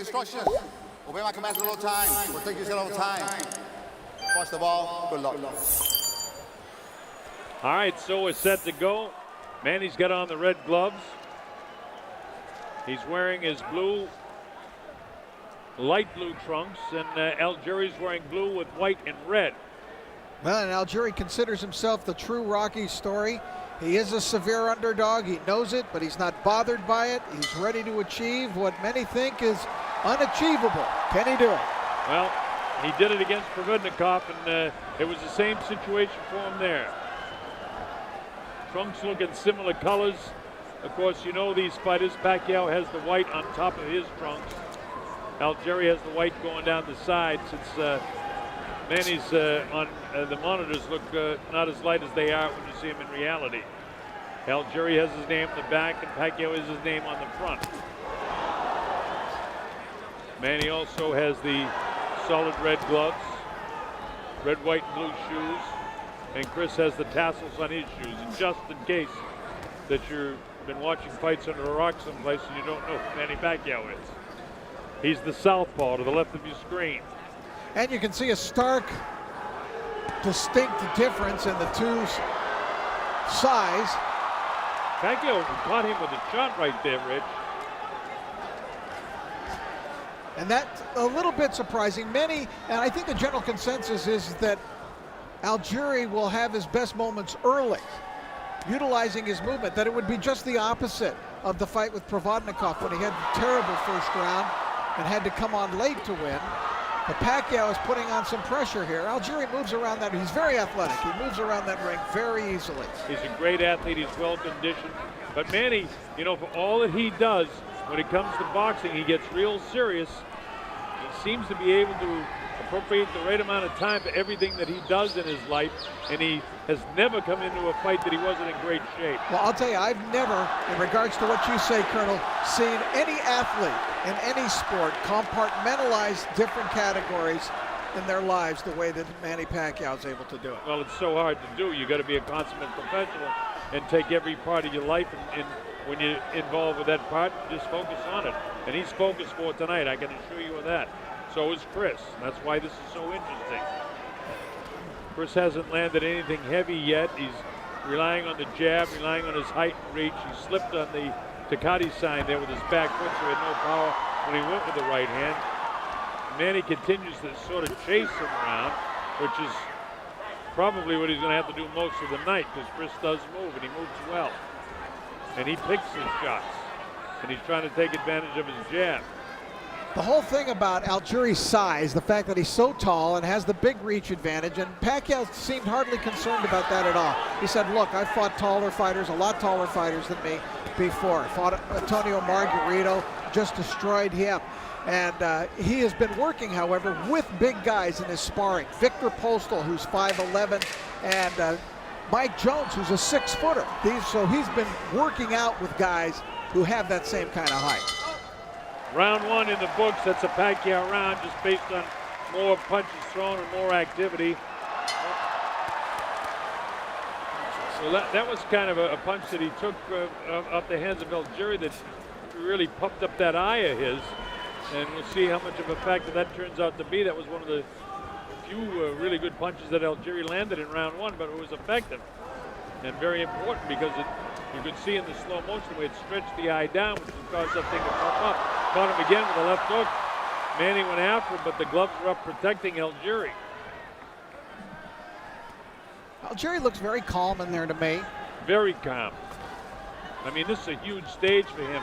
instructions. Obey my commands at all times. Protect yourself all the time. Watch the ball. Good luck. All right, so we're set to go. Manny's got on the red gloves. He's wearing his light blue trunks, and Algieri's wearing blue with white and red. Well, and Algieri considers himself the true Rocky story. He is a severe underdog. He knows it, but he's not bothered by it. He's ready to achieve what many think is unachievable. Can he do it? Well, he did it against Provodnikov, and it was the same situation for him there. Trunks look in similar colors. Of course, you know these fighters. Pacquiao has the white on top of his trunks. Algieri has the white going down the side, since Manny's on the monitors look not as light as they are when you see him in reality. Algieri has his name on the back, and Pacquiao has his name on the front. Manny also has the solid red gloves, red, white, and blue shoes, and Chris has the tassels on his shoes. And just in case that you've been watching fights under a rock someplace and you don't know who Manny Pacquiao is, he's the southpaw to the left of your screen. And you can see a stark, distinct difference in the two's size. Pacquiao caught him with a shot right there, Rich. And that's a little bit surprising. Many, and I think the general consensus is that Algieri will have his best moments early, utilizing his movement, that it would be just the opposite of the fight with Provodnikov when he had a terrible first round and had to come on late to win. But Pacquiao is putting on some pressure here. Algieri moves around that. He's very athletic. He moves around that ring very easily. He's a great athlete. He's well conditioned. But Manny, you know, for all that he does, when it comes to boxing, he gets real serious. He seems to be able to appropriate the right amount of time for everything that he does in his life, and he has never come into a fight that he wasn't in great shape. Well, I'll tell you, I've never, in regards to what you say, Colonel, seen any athlete in any sport compartmentalize different categories in their lives the way that Manny Pacquiao is able to do it. Well, it's so hard to do. You got to be a consummate professional and take every part of your life, and when you're involved with that part, just focus on it. And he's focused for tonight, I can assure you of that. So is Chris. That's why this is so interesting. Chris hasn't landed anything heavy yet. He's relying on the jab, relying on his height and reach. He slipped on the Takati sign there with his back foot, so he had no power when he went with the right hand. Manny continues to sort of chase him around, which is probably what he's going to have to do most of the night, because Chris does move, and he moves well. And he picks his shots, and he's trying to take advantage of his jab. The whole thing about Algieri's size, the fact that he's so tall and has the big reach advantage, and Pacquiao seemed hardly concerned about that at all. He said, look, I fought taller fighters, a lot taller fighters than me before. I fought Antonio Margarito, just destroyed him. And he has been working, however, with big guys in his sparring. Victor Postal, who's 5'11", and Mike Jones, who's a 6-footer. So he's been working out with guys who have that same kind of height. Round one in the books. That's a Pacquiao round, just based on more punches thrown and more activity. So that was kind of a punch that he took off the hands of Algieri that really puffed up that eye of his. And we'll see how much of a factor that turns out to be. That was one of the few really good punches that Algieri landed in round one, but it was effective and very important, because you could see in the slow motion where it stretched the eye down, which would cause that thing to pop up. Caught him again with a left hook. Manny went after him, but the gloves were up protecting Algieri. Algieri looks very calm in there to me. Very calm. I mean, this is a huge stage for him.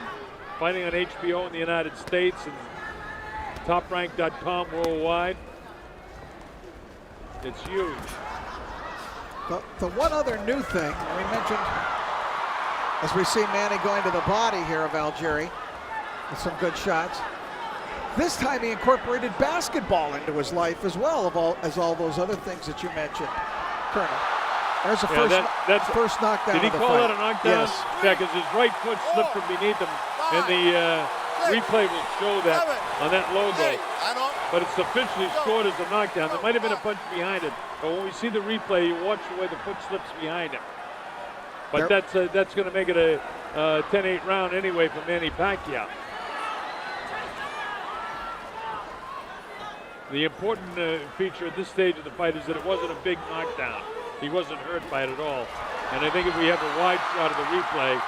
Fighting on HBO in the United States and TopRank.com worldwide. It's huge. The one other new thing we mentioned, as we see Manny going to the body here of Algieri with some good shots. This time he incorporated basketball into his life as well, as all those other things that you mentioned, Colonel. There's the first knockdown. Did he call that a knockdown? Yes. Yeah, because his right foot slipped from beneath him, and the replay will show that on that logo. But it's officially scored as a knockdown. There might have been a punch behind it, but when we see the replay, you watch the way the foot slips behind him. But that's going to make it a 10-8 round anyway for Manny Pacquiao. The important feature at this stage of the fight is that it wasn't a big knockdown. He wasn't hurt by it at all. And I think if we have a wide shot of the replay,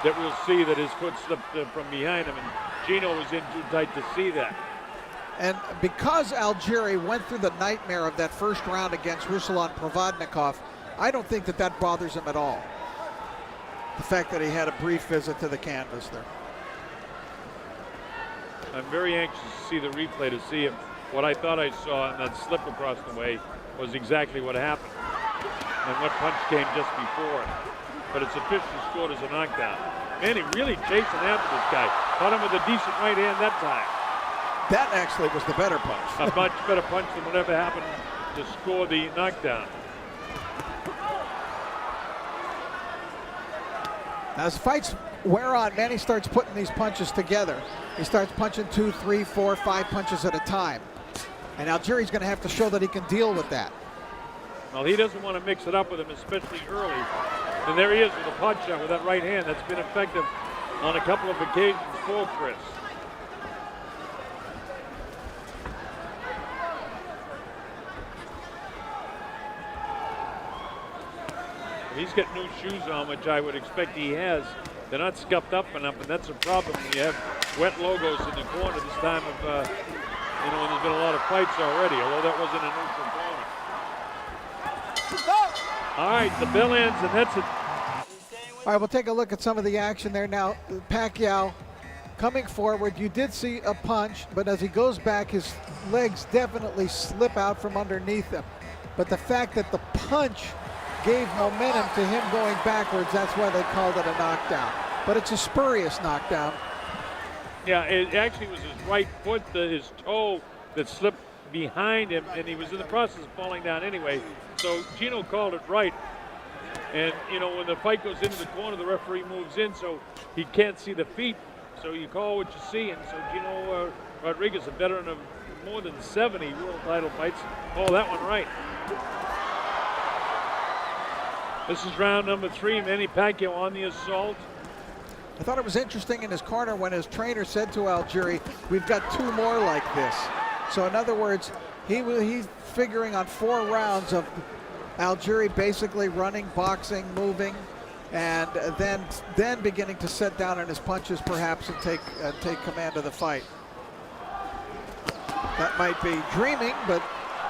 that we'll see that his foot slipped from behind him, and Gino was in too tight to see that. And because Algieri went through the nightmare of that first round against Ruslan Provodnikov, I don't think that that bothers him at all. The fact that he had a brief visit to the canvas there. I'm very anxious to see the replay to see if what I thought I saw in that slip across the way was exactly what happened and what punch came just before it. But it's officially scored as a knockdown. Manny really chasing after this guy. Caught him with a decent right hand that time. That actually was the better punch. A much better punch than whatever happened to score the knockdown. As fights wear on, Manny starts putting these punches together. He starts punching 2, 3, 4, 5 punches at a time. And Algieri's going to have to show that he can deal with that. Well, he doesn't want to mix it up with him, especially early. And there he is with a punch shot with that right hand. That's been effective on a couple of occasions for Chris. He's got new shoes on, which I would expect he has. They're not scuffed up enough, and that's a problem when you have wet logos in the corner this time of, when there's been a lot of fights already, although that wasn't a neutral corner. All right, the bell ends, and that's it. All right, we'll take a look at some of the action there now. Pacquiao coming forward. You did see a punch, but as he goes back, his legs definitely slip out from underneath him. But the fact that the punch gave momentum to him going backwards, that's why they called it a knockdown. But it's a spurious knockdown. Yeah, it actually was his right foot, his toe that slipped behind him, and he was in the process of falling down anyway. So Gino called it right. And, when the fight goes into the corner, the referee moves in, so he can't see the feet. So you call what you see, and so Gino Rodriguez, a veteran of more than 70 world title fights, called that one right. This is round number 3. Manny Pacquiao on the assault. I thought it was interesting in his corner when his trainer said to Algieri, we've got 2 more like this. So in other words, he's figuring on 4 rounds of Algieri basically running, boxing, moving, and then beginning to set down on his punches perhaps and take command of the fight. That might be dreaming, but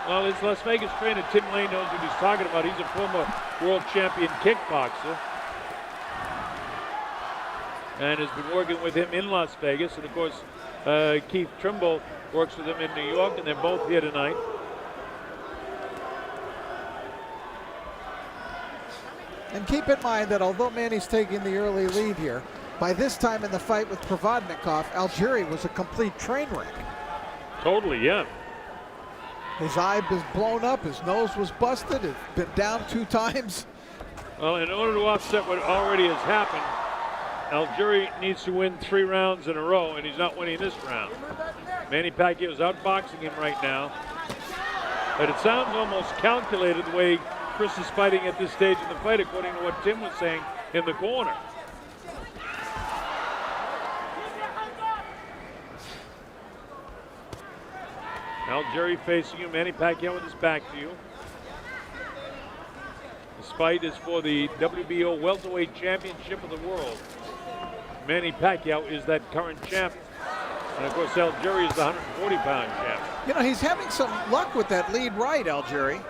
well, his Las Vegas trainer, Tim Lane, knows what he's talking about. He's a former world champion kickboxer and has been working with him in Las Vegas. And, of course, Keith Trimble works with him in New York, and they're both here tonight. And keep in mind that although Manny's taking the early lead here, by this time in the fight with Provodnikov, Algieri was a complete train wreck. Totally, yeah. His eye was blown up, his nose was busted, it's been down 2 times. Well, in order to offset what already has happened, Algieri needs to win 3 rounds in a row, and he's not winning this round. Manny Pacquiao is outboxing him right now. But it sounds almost calculated the way Chris is fighting at this stage in the fight, according to what Tim was saying in the corner. Algieri facing you, Manny Pacquiao with his back to you. This fight is for the WBO Welterweight Championship of the World. Manny Pacquiao is that current champion. And of course, Algieri is the 140-pound champion. He's having some luck with that lead right, Algieri.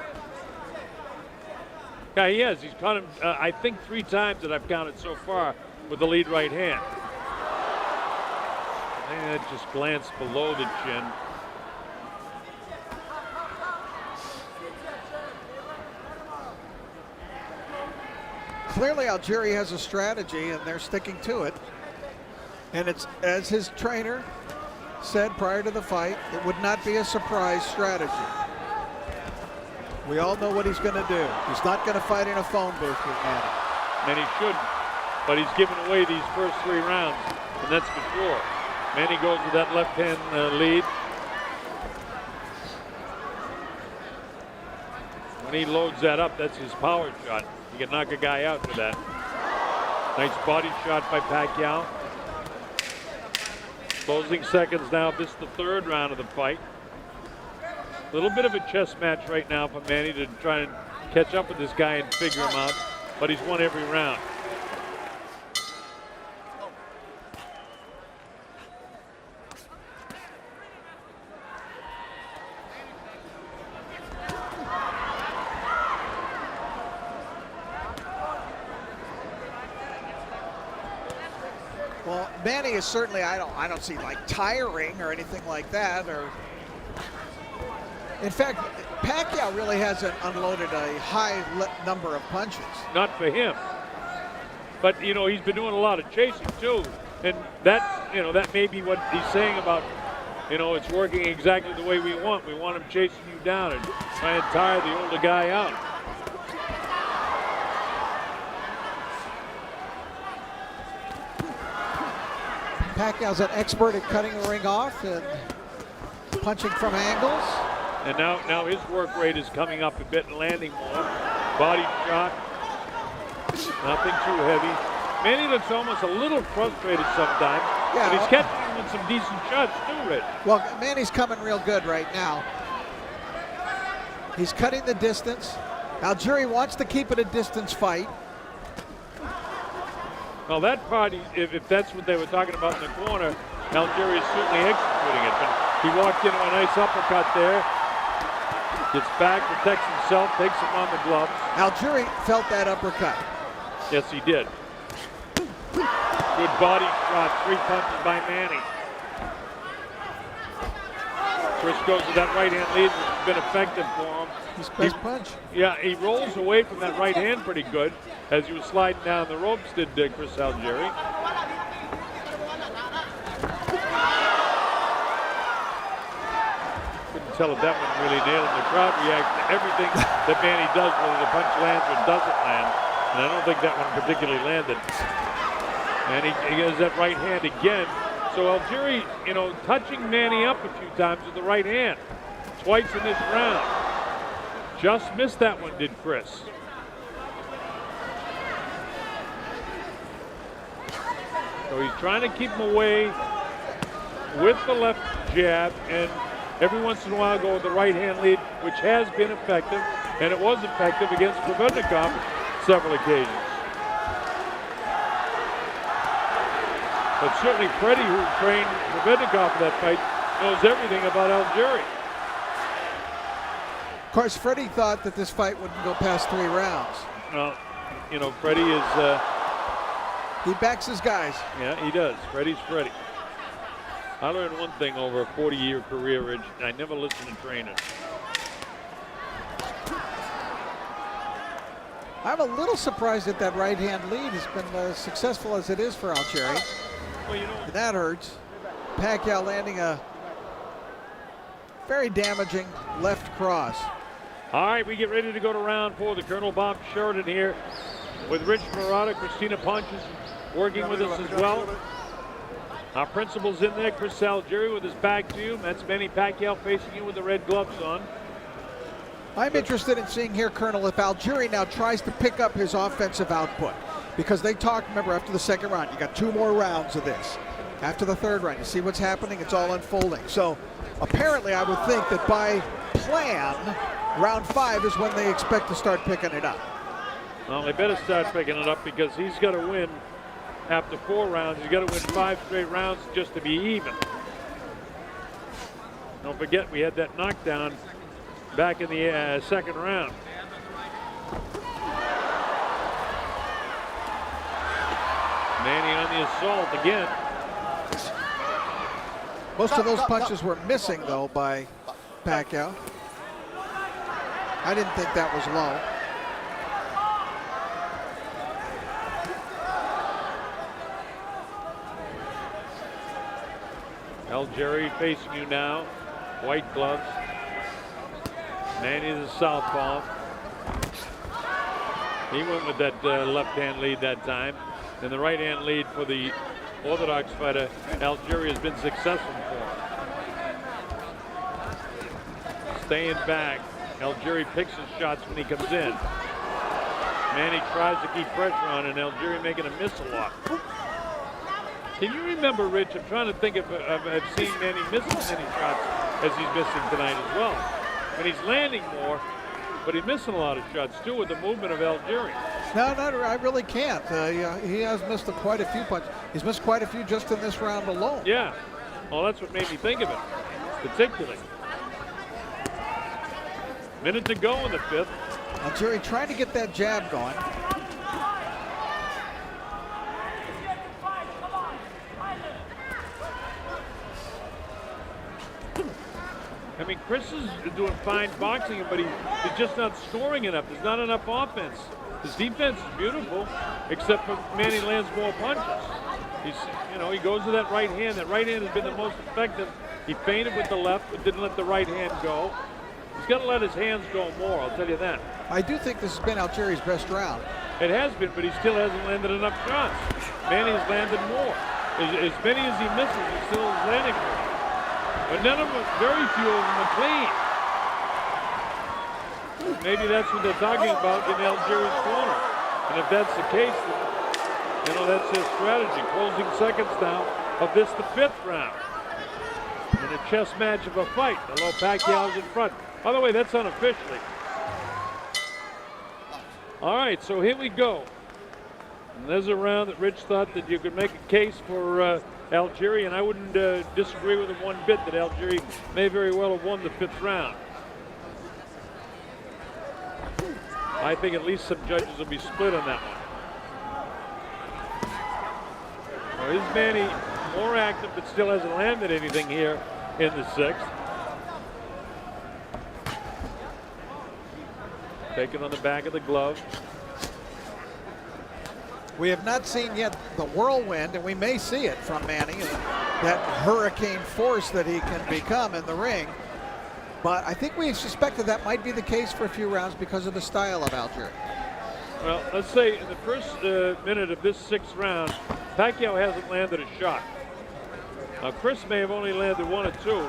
Yeah, he has. He's caught him, I think, 3 times that I've counted so far with the lead right hand. I think that just glanced below the chin. Clearly, Algieri has a strategy, and they're sticking to it. And it's, as his trainer said prior to the fight, it would not be a surprise strategy. We all know what he's going to do. He's not going to fight in a phone booth with Manny. And he shouldn't, but he's given away these first 3 rounds, and that's for sure. Manny goes with that left hand lead. When he loads that up, that's his power shot. He can knock a guy out with that. Nice body shot by Pacquiao. Closing seconds now. This is the 3rd round of the fight. A little bit of a chess match right now for Manny to try and catch up with this guy and figure him out, but he's won every round. Well, Manny is certainly, I don't see like tiring or anything like that. Or, in fact, Pacquiao really hasn't unloaded a high number of punches. Not for him. But, you know, he's been doing a lot of chasing too. And that, you know, that may be what he's saying about, you know, it's working exactly the way we want. We want him chasing you down and trying to tire the older guy out. Pacquiao's an expert at cutting the ring off and punching from angles. And now his work rate is coming up a bit and landing more. Body shot, nothing too heavy. Manny looks almost a little frustrated sometimes, Yeah, but he's catching him with some decent shots too, Rich. Well, Manny's coming real good right now. He's cutting the distance. Algieri wants to keep it a distance fight. Well, that part, if that's what they were talking about in the corner, Algieri is certainly executing it. But he walked into a nice uppercut there. Gets back, protects himself, takes him on the gloves. Algieri felt that uppercut. Yes, he did. Good body shot, 3 punches by Manny. Chris goes to that right-hand lead, which has been effective for him. His best punch. Yeah, he rolls away from that right hand pretty good as he was sliding down the ropes, did Chris Algieri. Couldn't tell if that one really nailed him. The crowd reacts to everything that Manny does, whether the punch lands or doesn't land. And I don't think that one particularly landed. And he has that right hand again. So Algieri, you know, touching Manny up a few times with the right hand. Twice in this round. Just missed that one, did Chris. So he's trying to keep him away with the left jab, and every once in a while go with the right hand lead, which has been effective, and it was effective against Provednikov several occasions. But certainly Freddie, who trained Provednikov for that fight, knows everything about Algieri. Of course, Freddie thought that this fight wouldn't go past 3 rounds. Well, you know, Freddie is... he backs his guys. Yeah, he does. Freddie's Freddie. I learned one thing over a 40-year career, Rich. I never listened to trainers. I'm a little surprised that that right-hand lead has been as successful as it is for Algieri. Well, you know, That hurts. Pacquiao landing a very damaging left cross. all right, we get ready to go to round 4. The Colonel Bob Sheridan here with Rich Murata. Christina Ponches working with us as well. Our principal's in there, Chris Algieri with his back to you. That's Manny Pacquiao facing you with the red gloves on. I'm interested in seeing here, Colonel, if Algieri now tries to pick up his offensive output. Because they talked, remember, after the second round, you got 2 more rounds of this. After the third round, you see what's happening, it's all unfolding. So apparently I would think that by plan, round 5 is when they expect to start picking it up. Well, they better start picking it up because he's got to win after 4 rounds. He's got to win 5 straight rounds just to be even. Don't forget, we had that knockdown back in the second round. Manny on the assault again. Most of those punches were missing, though, by Pacquiao. I didn't think that was low. Algieri facing you now. White gloves. Manny the southpaw. He went with that left-hand lead that time. And the right-hand lead for the Orthodox fighter, Algieri, has been successful for him. Staying back. Algieri picks his shots when he comes in. Manny tries to keep pressure on, and Algieri making a miss a lot. Can you remember, Rich? I'm trying to think if I've seen Manny miss many shots as he's missing tonight as well. and he's landing more, but he's missing a lot of shots too with the movement of Algieri. No, I really can't. He has missed quite a few punches. He's missed quite a few just in this round alone. Yeah. Well, that's what made me think of it, particularly. Minute to go in the fifth. Algieri trying to get that jab going. I mean, Chris is doing fine boxing, but he's just not scoring enough. There's not enough offense. His defense is beautiful, except for Manny lands more punches. He goes to that right hand. That right hand has been the most effective. He feinted with the left, but didn't let the right hand go. He's got to let his hands go more, I'll tell you that. I do think this has been Algieri's best round. It has been, but he still hasn't landed enough shots. Manny's landed more. As many as he misses, he still is landing more. But none of them, very few of them are clean. Maybe that's what they're talking about in Algieri's corner. And if that's the case, then, that's his strategy. Closing seconds now of this, the fifth round. In a chess match of a fight, although Pacquiao's in front. By the way, that's unofficially. All right, so here we go. And there's a round that Rich thought that you could make a case for Algieri, and I wouldn't disagree with him one bit that Algieri may very well have won the fifth round. I think at least some judges will be split on that one. Well, is Manny more active but still hasn't landed anything here in the sixth? Taken on the back of the glove. We have not seen yet the whirlwind, and we may see it from Manny, that hurricane force that he can become in the ring. But I think we suspected that might be the case for a few rounds because of the style of Algieri. Well, let's say in the first minute of this sixth round, Pacquiao hasn't landed a shot. Now, Chris may have only landed one or two,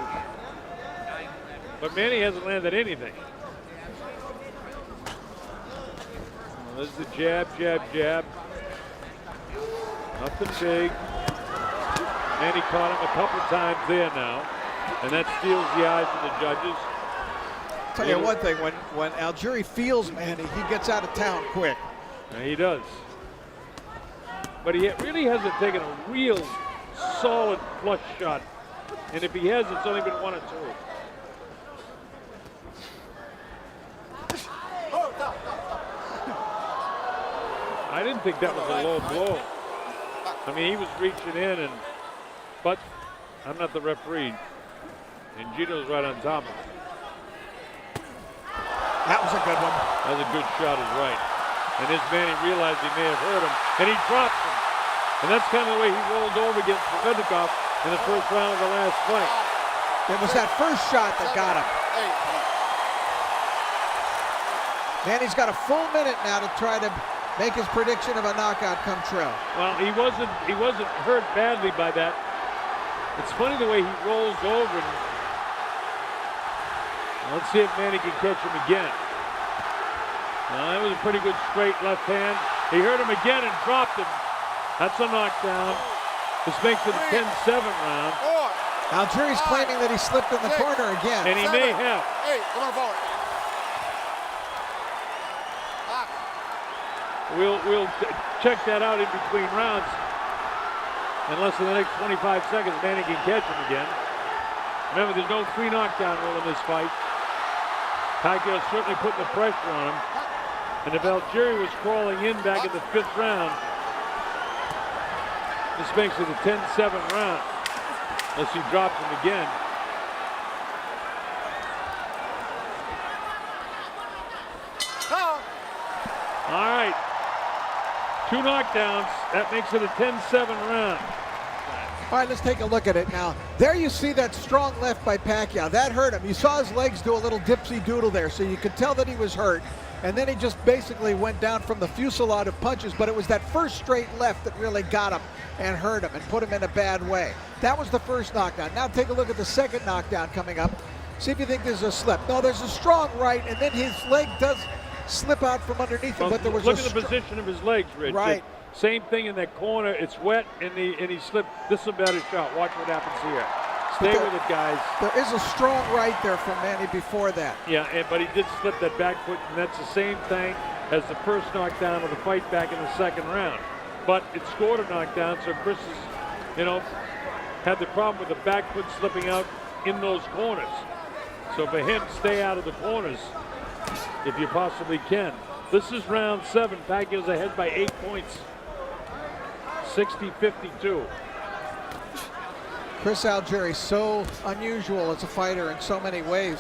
but Manny hasn't landed anything. Well, there's the jab, jab, jab. Nothing big. Manny caught him a couple times there now, and that steals the eyes of the judges. I'll tell you one thing, when Algieri feels Manny, he gets out of town quick. Yeah, he does. But he really hasn't taken a real solid flush shot. And if he has, it's only been one or two. I didn't think that was a low blow. I mean, he was reaching in, but I'm not the referee. And Gino's right on top of it. That was a good one. That was a good shot, is right. And this Manny realized he may have hurt him, and he dropped him. And that's kind of the way he rolled over against Mednikov in the first round of the last fight. It was that first shot that got him. Manny's got a full minute now to try to make his prediction of a knockout come true. Well, he wasn't hurt badly by that. It's funny the way he rolls over. And let's see if Manny can catch him again. That was a pretty good straight left hand. He hurt him again and dropped him. That's a knockdown. This makes it a 10-7 round. Algieri's claiming that he slipped in the corner again. And he may have. Come on forward. We'll check that out in between rounds. Unless in the next 25 seconds, Manny can catch him again. Remember, there's no 3 knockdown rule in this fight. Pacquiao's certainly putting the pressure on him. And if Algieri was crawling in back in the 5th round, this makes it a 10-7 round. Unless he drops him again. All right. 2 knockdowns. That makes it a 10-7 round. All right, let's take a look at it now. There you see that strong left by Pacquiao. That hurt him. You saw his legs do a little dipsy-doodle there, so you could tell that he was hurt. And then he just basically went down from the fusillade of punches, but it was that first straight left that really got him and hurt him and put him in a bad way. That was the first knockdown. Now take a look at the second knockdown coming up. See if you think there's a slip. No, there's a strong right, and then his leg does slip out from underneath him, but there was look at the position of his legs, Rich. Right. Same thing in that corner. It's wet, and he slipped. This is a better shot. Watch what happens here. Stay with it, guys. There is a strong right there from Manny before that. Yeah, but he did slip that back foot, and that's the same thing as the first knockdown of the fight back in the second round. But it scored a knockdown, so Chris has, had the problem with the back foot slipping out in those corners. So for him, stay out of the corners if you possibly can. This is round 7. Pacquiao's ahead by 8 points. 60-52. Chris Algieri, so unusual as a fighter in so many ways.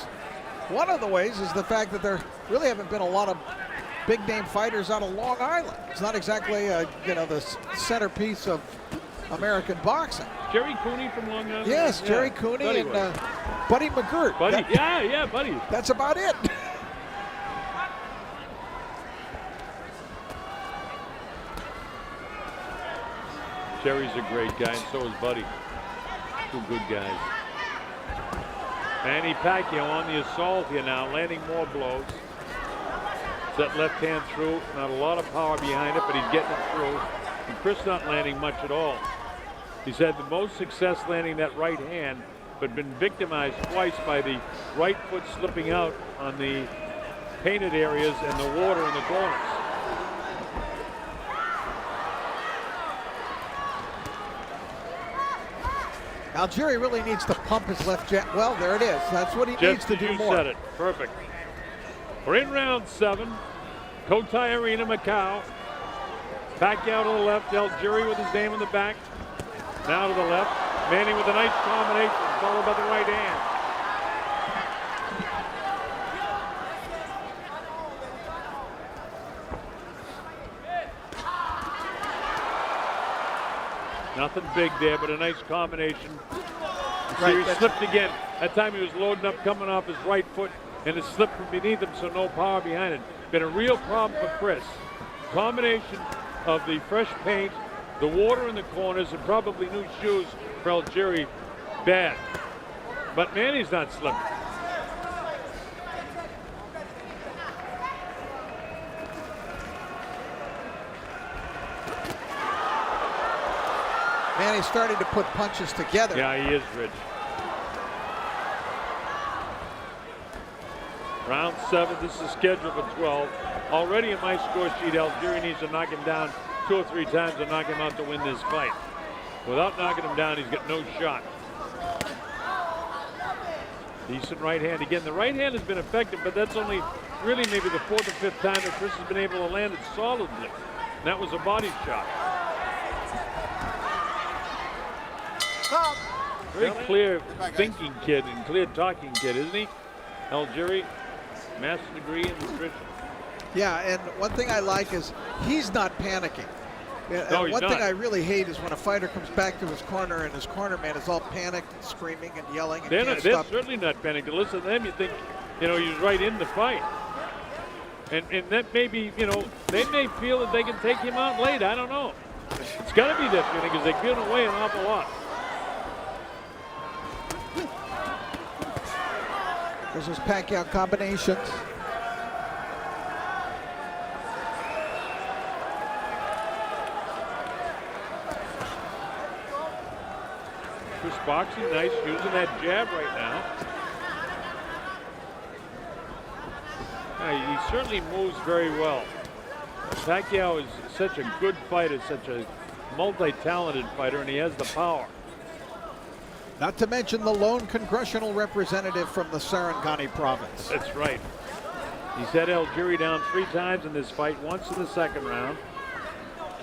One of the ways is the fact that there really haven't been a lot of big-name fighters out of Long Island. It's not exactly, the centerpiece of American boxing. Jerry Cooney from Long Island? Yes, Jerry Cooney and Buddy McGirt. Buddy, Buddy. That's about it. Jerry's a great guy, and so is Buddy. Two good guys. Manny Pacquiao on the assault here now, landing more blows. That left hand through, not a lot of power behind it, but he's getting it through. And Chris not landing much at all. He's had the most success landing that right hand, but been victimized twice by the right foot slipping out on the painted areas and the water in the corners. Algieri really needs to pump his left jab. Well, there it is. That's what he needs to do more. You said it. Perfect. We're in round 7. Cotai Arena, Macau. Pacquiao to the left. Algieri with his name in the back. Now to the left. Manny with a nice combination, followed by the right hand. Nothing big there, but a nice combination. Right, he slipped again. That time he was loading up, coming off his right foot, and it slipped from beneath him, so no power behind it. Been a real problem for Chris. Combination of the fresh paint, the water in the corners, and probably new shoes for Algieri. Bad. But Manny's not slipping. Manny's starting to put punches together. Yeah, he is, Rich. Round 7, this is scheduled for 12. Already in my score sheet, Algieri needs to knock him down 2 or 3 times to knock him out to win this fight. Without knocking him down, he's got no shot. Decent right hand. Again, the right hand has been effective, but that's only really maybe the 4th or 5th time that Chris has been able to land it solidly. And that was a body shot. Very clear thinking kid and clear talking kid, isn't he? Algieri, master's degree in nutrition. Yeah, and one thing I like is he's not panicking. No, he's one not. thing I really hate is when a fighter comes back to his corner and his corner man is all panicked and screaming and yelling and They're certainly not panicked. To listen to them, you think, he's right in the fight. And that may be, they may feel that they can take him out late. I don't know. It's got to be that feeling because they're giving away an awful lot. There's his Pacquiao combinations. Chris boxing nice, using that jab right now. He certainly moves very well. Pacquiao is such a good fighter, such a multi-talented fighter, and he has the power. Not to mention the lone congressional representative from the Sarangani province. That's right. He's had Algieri down 3 times in this fight, once in the second round,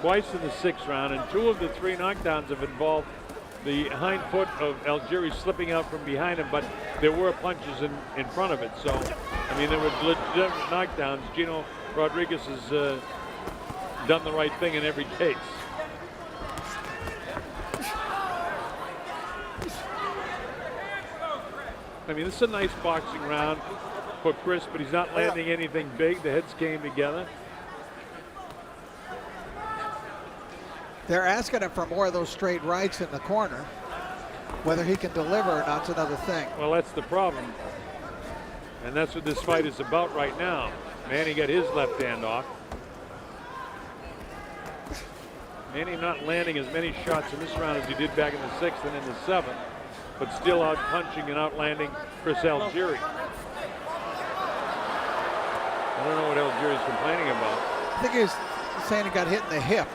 twice in the 6th round, and 2 of the 3 knockdowns have involved the hind foot of Algieri slipping out from behind him, but there were punches in front of it. So, there were legitimate knockdowns. Gino Rodriguez has done the right thing in every case. This is a nice boxing round for Chris, but he's not landing anything big. The heads came together. They're asking him for more of those straight rights in the corner. Whether he can deliver or not's another thing. Well, that's the problem. And that's what this fight is about right now. Manny got his left hand off. Manny not landing as many shots in this round as he did back in the 6th and in the 7th. but still out punching and outlanding Chris Algieri. I don't know what Algieri's complaining about. I think he was saying he got hit in the hip.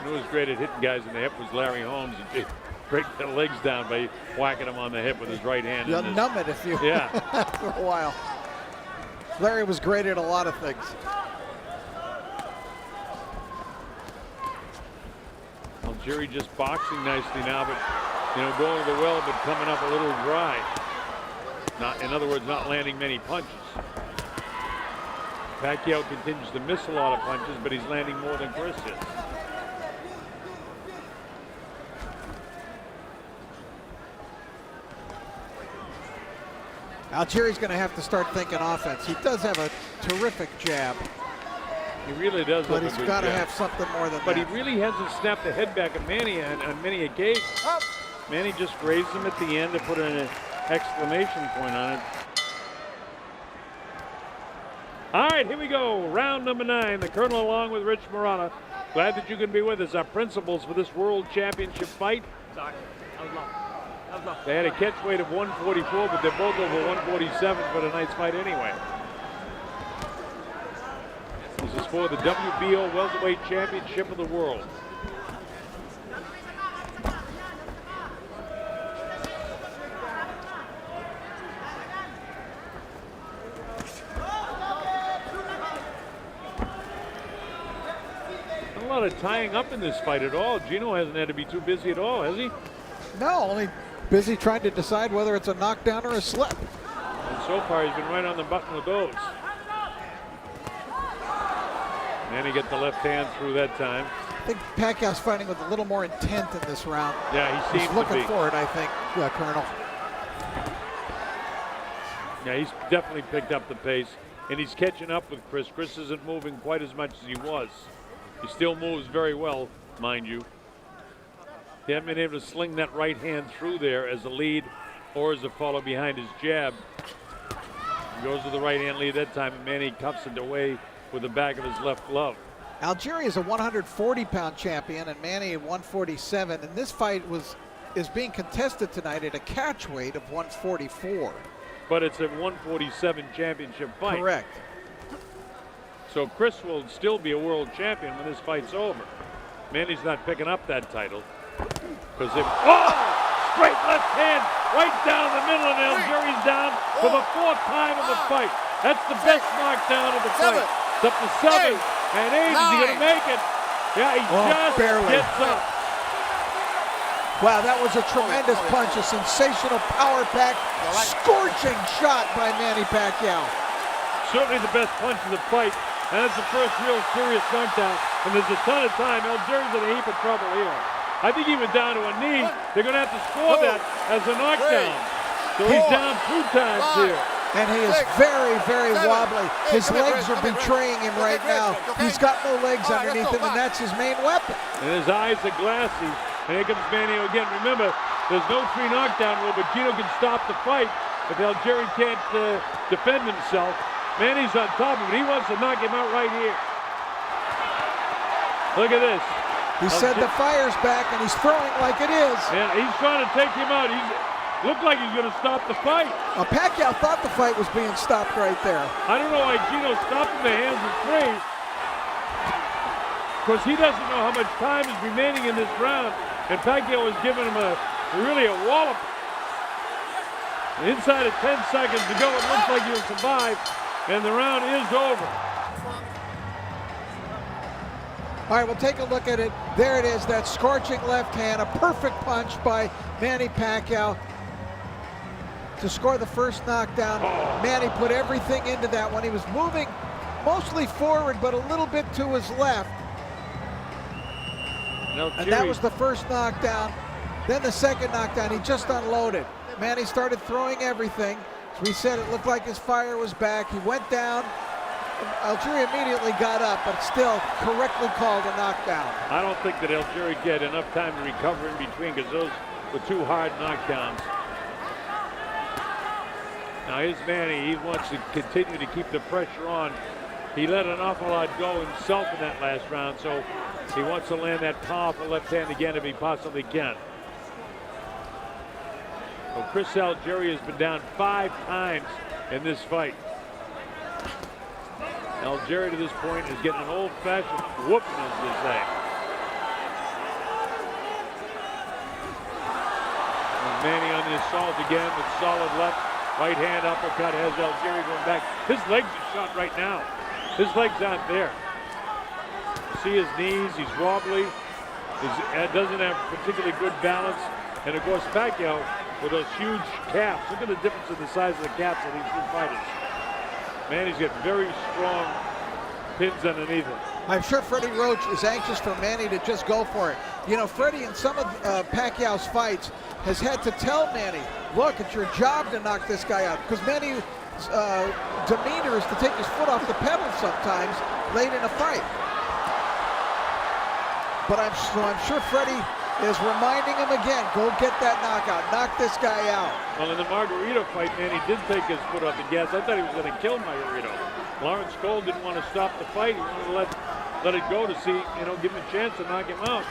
You know who was great at hitting guys in the hip was Larry Holmes. He'd break their legs down by whacking them on the hip with his right hand. You'll numb it if you after a while. Larry was great at a lot of things. Algieri just boxing nicely now, but going to the well, but coming up a little dry. In other words, not landing many punches. Pacquiao continues to miss a lot of punches, but he's landing more than Chris is. Algieri's going to have to start thinking offense. He does have a terrific jab. He really does. But he's got to have something more than that. But he really hasn't snapped the head back at Manny on many occasions. Manny just raised him at the end to put an exclamation point on it. All right, here we go. Round number 9. The Colonel along with Rich Morata. Glad that you can be with us. Our principals for this World Championship fight. They had a catch weight of 144, but they're both over 147 for tonight's fight anyway. This is for the WBO Welterweight Championship of the world. Not a lot of tying up in this fight at all. Gino hasn't had to be too busy at all, has he? No, only busy trying to decide whether it's a knockdown or a slip. And so far, he's been right on the button with those. Manny get the left hand through that time. I think Pacquiao's fighting with a little more intent in this round. Yeah, he seems he's looking to be. for it, I think, Colonel. Yeah, he's definitely picked up the pace, and he's catching up with Chris. Chris isn't moving quite as much as he was. He still moves very well, mind you. He hasn't been able to sling that right hand through there as a lead or as a follow behind his jab. He goes to the right hand lead that time, and Manny cuffs it away with the back of his left glove. Algieri is a 140-pound champion and Manny at 147, and this fight is being contested tonight at a catch weight of 144. But it's a 147 championship fight. Correct. So Chris will still be a world champion when this fight's over. Manny's not picking up that title. Because straight left hand right down the middle, and Algieri's down for the 4th time of the fight. That's the best knockdown of the fight. It's up to 7 and 8. Is he going to make it? Yeah, he just barely gets up. Wow, that was a tremendous punch, a sensational power-packed, scorching shot by Manny Pacquiao. Certainly the best punch of the fight, and that's the first real serious knockdown. And there's a ton of time. Algieri's in a heap of trouble here. I think he went down to a knee. They're going to have to score that as a knockdown. So he's down 2 times here. And he is very, very wobbly. His legs are betraying him right now. He's got no legs underneath him, and that's his main weapon. And his eyes are glassy. And here comes Manny again. Remember, there's no 3 knockdown rule, but Gino can stop the fight if Algieri can't defend himself. Manny's on top of it. He wants to knock him out right here. Look at this. He said the fire's back, and he's throwing like it is. Yeah, he's trying to take him out. He looked like he's going to stop the fight. Pacquiao thought the fight was being stopped right there. I don't know why Gino stopped in the hands of 3. Because he doesn't know how much time is remaining in this round. And Pacquiao is giving him really a wallop. Inside of 10 seconds to go, it looks like he'll survive. And the round is over. All right, we'll take a look at it. There it is, that scorching left hand, a perfect punch by Manny Pacquiao to score the first knockdown. Manny put everything into that one. He was moving mostly forward, but a little bit to his left. And that was the first knockdown. Then the second knockdown, he just unloaded. Manny started throwing everything. As we said, it looked like his fire was back. He went down. Algieri immediately got up, but still correctly called a knockdown. I don't think that Algieri had enough time to recover in between because those were 2 hard knockdowns. Now here's Manny. He wants to continue to keep the pressure on. He let an awful lot go himself in that last round, so He wants to land that powerful left hand again if he possibly can. Well, Chris Algieri has been down 5 times in this fight. Algieri to this point is getting an old-fashioned whooping, as they say. And Manny on the assault again with solid left. Right hand uppercut has Algieri going back. His legs are shot right now. His legs aren't there. You see his knees, he's wobbly. He doesn't have particularly good balance. And of course, Pacquiao with those huge caps. Look at the difference in the size of the caps of these two fighters. Manny's got very strong pins underneath him. I'm sure Freddie Roach is anxious for Manny to just go for it. You know, Freddie in some of Pacquiao's fights has had to tell Manny, look, it's your job to knock this guy out. Because Manny's demeanor is to take his foot off the pedal sometimes late in a fight. But I'm sure Freddie is reminding him again, go get that knockout, knock this guy out. Well, in the Margarito fight, Manny did take his foot off the gas. I thought he was going to kill Margarito. Lawrence Cole didn't want to stop the fight. He wanted to let it go to see, give him a chance to knock him out.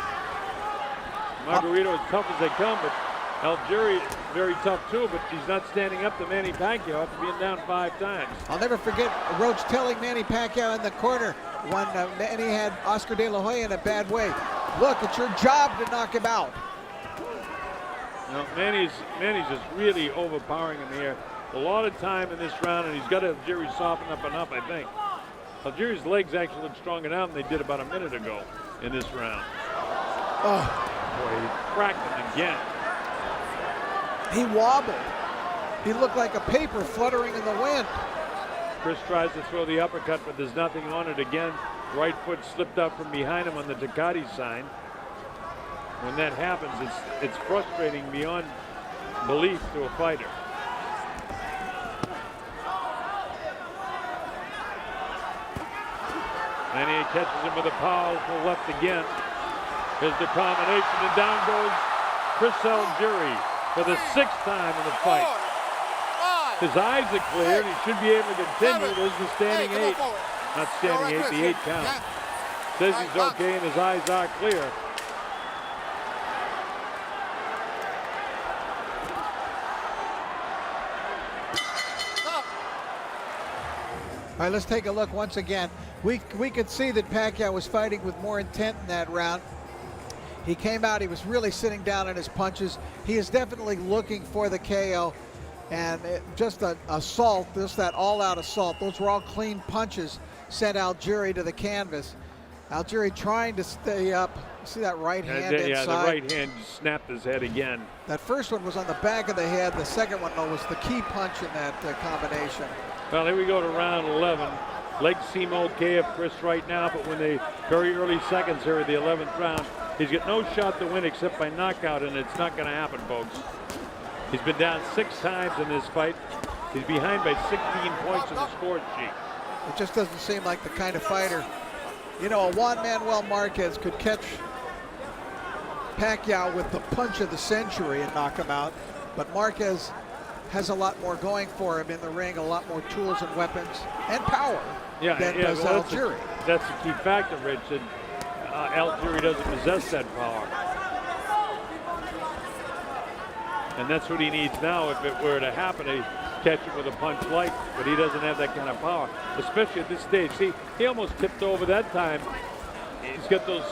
Margarito as tough as they come, but Algieri very tough too, but he's not standing up to Manny Pacquiao after being down 5 times. I'll never forget Roach telling Manny Pacquiao in the corner when Manny had Oscar De La Hoya in a bad way. Look, it's your job to knock him out. Manny's just really overpowering him here. A lot of time in this round, and he's got Algieri soften up enough, I think. Algieri's legs actually look stronger now than they did about a minute ago in this round. Oh. Boy, he cracked him again. He wobbled. He looked like a paper fluttering in the wind. Chris tries to throw the uppercut, but there's nothing on it again. Right foot slipped out from behind him on the Ducati sign. When that happens, it's frustrating beyond belief to a fighter. And he catches him with a powerful left again. Here's the combination, and down goes Chris Algieri for the 6th time in the fight. His eyes are clear, and he should be able to continue. There's the standing 8. Not standing 8, the 8 count. Says he's okay, and his eyes are clear. All right, let's take a look once again. We could see that Pacquiao was fighting with more intent in that round. He came out, he was really sitting down in his punches. He is definitely looking for the KO. And just an assault, just that all-out assault. Those were all clean punches, sent Algieri to the canvas. Algieri trying to stay up. See that right hand inside? Yeah, the right hand snapped his head again. That first one was on the back of the head. The second one, though, was the key punch in that combination. Well, here we go to round 11. Legs seem okay of Chris right now, but when the very early seconds here of the 11th round, he's got no shot to win except by knockout, and it's not going to happen, folks. He's been down 6 times in this fight. He's behind by 16 points in the score sheet. It just doesn't seem like the kind of fighter. You know, a Juan Manuel Marquez could catch Pacquiao with the punch of the century and knock him out, but Marquez has a lot more going for him in the ring, a lot more tools and weapons and power than does Algieri. That's a key factor, Rich, that Algieri doesn't possess that power. And that's what he needs now if it were to happen, to catch him with a punch like, but he doesn't have that kind of power, especially at this stage. See, he almost tipped over that time. He's got those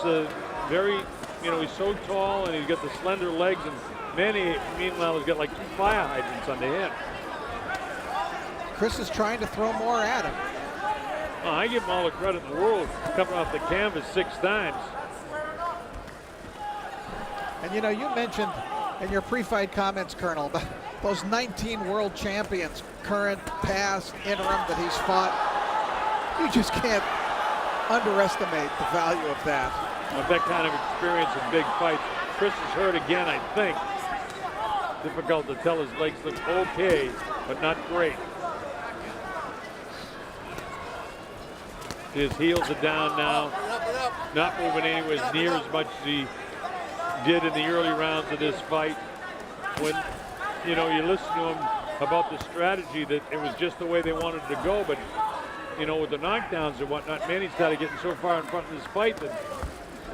very, he's so tall and he's got the slender legs, and Manny, meanwhile, has got like 2 fire hydrants under him. Chris is trying to throw more at him. Oh, I give him all the credit in the world, coming off the canvas 6 times. And you mentioned in your pre-fight comments, Colonel, about those 19 world champions, current, past, interim, that he's fought. You just can't underestimate the value of that. With that kind of experience in big fights. Chris is hurt again, I think. Difficult to tell. His legs look okay, but not great. His heels are down now. Not moving anywhere near as much as he did in the early rounds of this fight. When, you listen to him about the strategy, that it was just the way they wanted to go, but, with the knockdowns and whatnot, Manny started getting so far in front of this fight that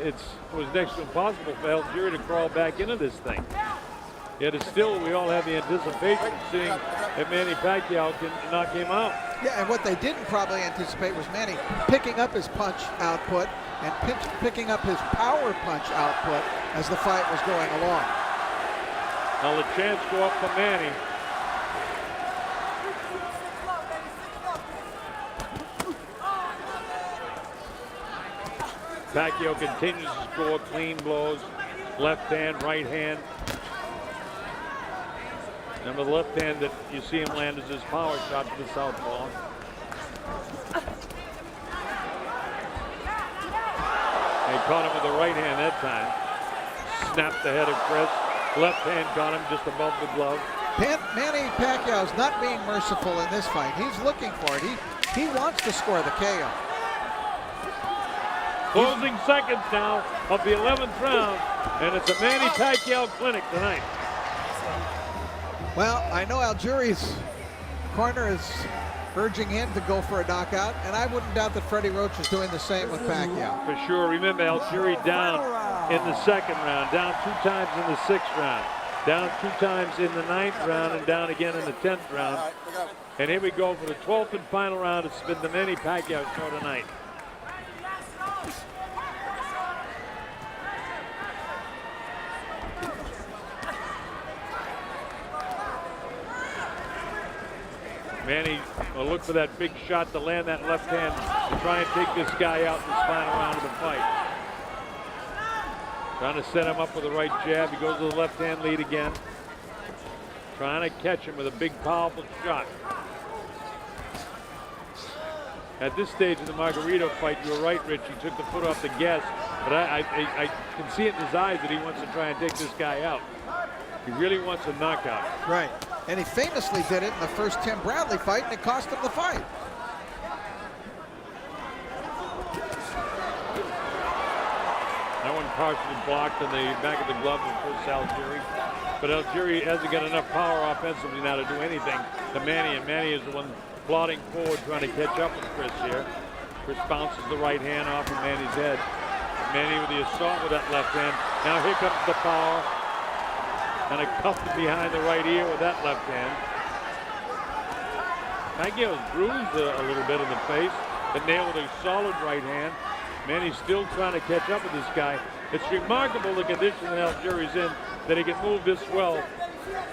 it was next to impossible for Algieri to crawl back into this thing. Yet it's still, we all have the anticipation of seeing if Manny Pacquiao can knock him out. Yeah, and what they didn't probably anticipate was Manny picking up his punch output and picking up his power punch output as the fight was going along. Now the chance go up for Manny. Pacquiao continues to score clean blows, left hand, right hand. And with the left hand that you see him land is his power shot to the southpaw. He caught him with the right hand that time. Snapped the head of Chris. Left hand caught him just above the glove. Manny Pacquiao is not being merciful in this fight. He's looking for it. He wants to score the KO. Closing seconds now of the 11th round, and it's a Manny Pacquiao clinic tonight. Well, I know Algieri's corner is urging him to go for a knockout, and I wouldn't doubt that Freddie Roach is doing the same with Pacquiao. For sure. Remember, Algieri down in the 2nd round, down 2 times in the 6th round, down 2 times in the 9th round, and down again in the 10th round. And here we go for the 12th and final round. It's been the Manny Pacquiao show tonight. Manny will look for that big shot to land that left hand to try and take this guy out in this final round of the fight. Trying to set him up with the right jab. He goes to the left hand lead again. Trying to catch him with a big, powerful shot. At this stage of the Margarito fight, you were right, Rich. He took the foot off the gas. But I can see it in his eyes that he wants to try and take this guy out. He really wants a knockout. Right. And he famously did it in the first Tim Bradley fight, and it cost him the fight. That one partially blocked in the back of the glove of Chris Algieri. But Algieri hasn't got enough power offensively now to do anything to Manny, and Manny is the one plodding forward trying to catch up with Chris here. Chris bounces the right hand off of Manny's head. Manny with the assault with that left hand. Now here comes the power. And a cuff behind the right ear with that left hand. Pacquiao is bruised a little bit in the face, but nailed with a solid right hand. Manny's still trying to catch up with this guy. It's remarkable the condition that Algieri's in, that he can move this well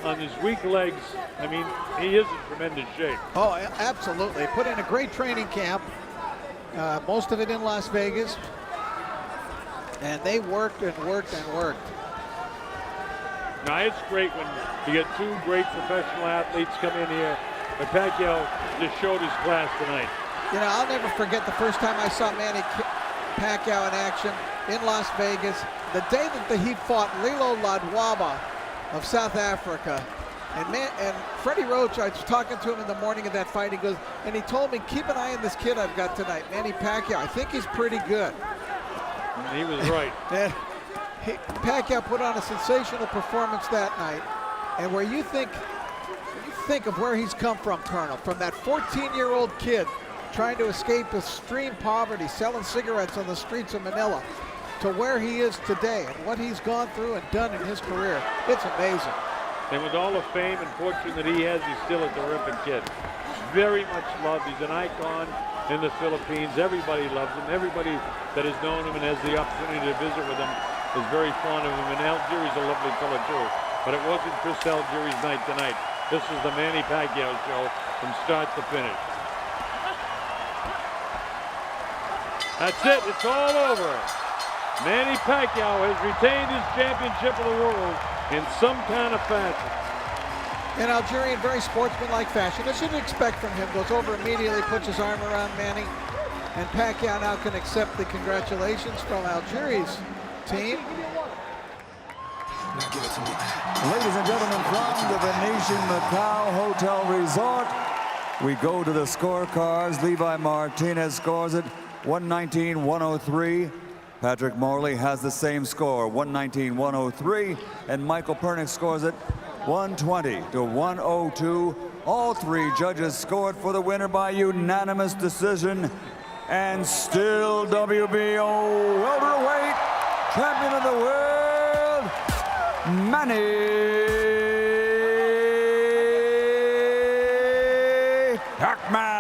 on his weak legs. I mean, he is in tremendous shape. Oh, absolutely. Put in a great training camp, most of it in Las Vegas. And they worked and worked and worked. Now, it's great when you get 2 great professional athletes come in here. But Pacquiao just showed his class tonight. You know, I'll never forget the first time I saw Manny Pacquiao in action in Las Vegas. The day that he fought Lilo Ladwaba of South Africa. And Freddie Roach, I was talking to him in the morning of that fight. He goes, and he told me, keep an eye on this kid I've got tonight, Manny Pacquiao. I think he's pretty good. And he was right. And Pacquiao put on a sensational performance that night. And where you think of where he's come from, Colonel, from that 14-year-old kid trying to escape extreme poverty, selling cigarettes on the streets of Manila, to where he is today and what he's gone through and done in his career. It's amazing. And with all the fame and fortune that he has, he's still a terrific kid. Very much loved. He's an icon in the Philippines. Everybody loves him. Everybody that has known him and has the opportunity to visit with him is very fond of him. And Algieri's a lovely fellow too. But it wasn't Chris Algieri's night tonight. This is the Manny Pacquiao show from start to finish. That's it. It's all over. Manny Pacquiao has retained his championship of the world in some kind of fashion. In Algerian, very sportsmanlike fashion, as you'd expect from him, goes over immediately, puts his arm around Manny, and Pacquiao now can accept the congratulations from Algieri's team. Ladies and gentlemen, from the Venetian Macau Hotel Resort, we go to the scorecards. Levi Martinez scores it 119-103. Patrick Morley has the same score, 119-103, and Michael Pernick scores it 120-102. All 3 judges scored for the winner by unanimous decision, and still WBO welterweight champion of the world, Manny Pacquiao.